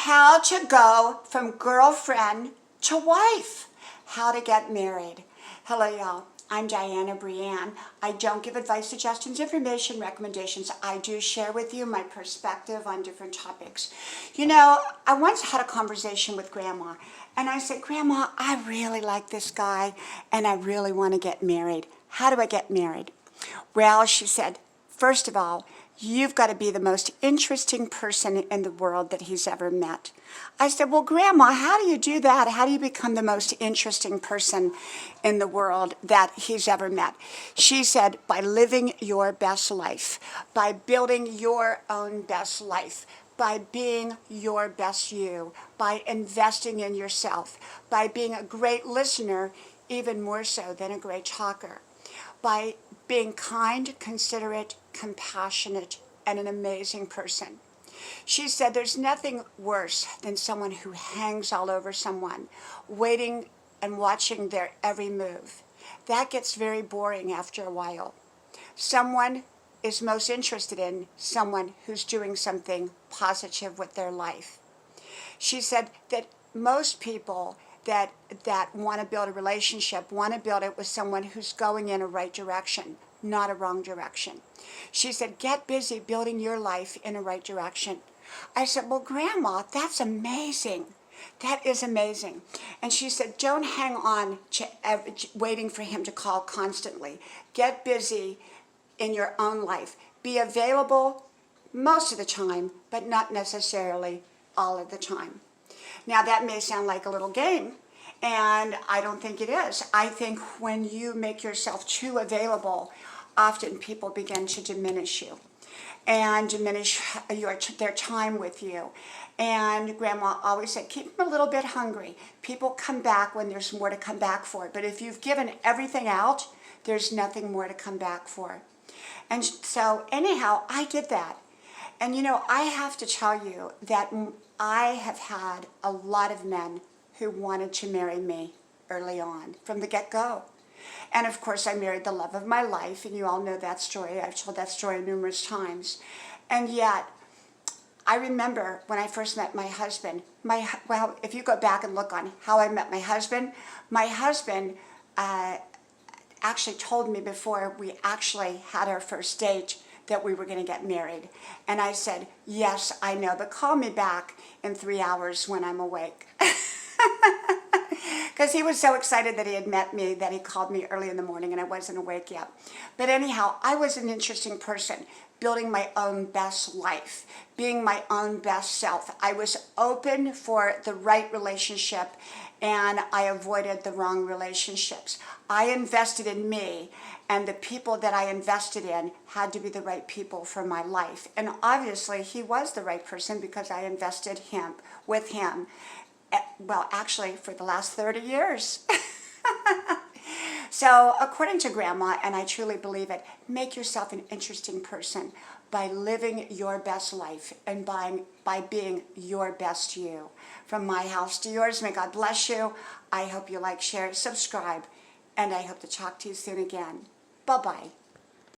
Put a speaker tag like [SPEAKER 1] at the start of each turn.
[SPEAKER 1] how to go from girlfriend to wife, how to get married. Hello, y'all. I'm Dianna, Brianne. I don't give advice, suggestions, information, recommendations. I do share with you my perspective on different topics. You know, I once had a conversation with Grandma, and I said, Grandma, I really like this guy, and I really want to get married. How do I get married? Well, she said, first of all, you've got to be the most interesting person in the world that he's ever met. I said, well, Grandma, how do you do that? How do you become the most interesting person in the world that he's ever met? She said, by living your best life, by building your own best life, by being your best you, by investing in yourself, by being a great listener, even more so than a great talker, by being kind, considerate, compassionate, and an amazing person. She said there's nothing worse than someone who hangs all over someone, waiting and watching their every move. That gets very boring after a while. Someone is most interested in someone who's doing something positive with their life. She said that most people that want to build a relationship want to build it with someone who's going in a right direction, not a wrong direction. She said, get busy building your life in a right direction. I said, well, Grandma, that's amazing. That is amazing. And she said, don't hang on to waiting for him to call constantly. Get busy in your own life. Be available most of the time, but not necessarily all of the time. Now, that may sound like a little game, and I don't think it is. I think when you make yourself too available, often people begin to diminish you and diminish their time with you. And Grandma always said, keep them a little bit hungry. People come back when there's more to come back for. But if you've given everything out, there's nothing more to come back for. And so anyhow, I did that. And you know, I have to tell you that I have had a lot of men who wanted to marry me early on, from the get-go. And of course, I married the love of my life, and you all know that story. I've told that story numerous times. And yet, I remember when I first met my husband, well, if you go back and look on how I met my husband actually told me before we actually had our first date that we were going to get married. And I said, yes, I know, but call me back in 3 hours when I'm awake. Because he was so excited that he had met me that he called me early in the morning and I wasn't awake yet. But anyhow, I was an interesting person, building my own best life, being my own best self. I was open for the right relationship and I avoided the wrong relationships. I invested in me, and the people that I invested in had to be the right people for my life. And obviously, he was the right person because I invested with him. Well, actually, for the last 30 years. So, according to Grandma, and I truly believe it, make yourself an interesting person by living your best life and by being your best you. From my house to yours, may God bless you. I hope you like, share, subscribe, and I hope to talk to you soon again. Bye-bye.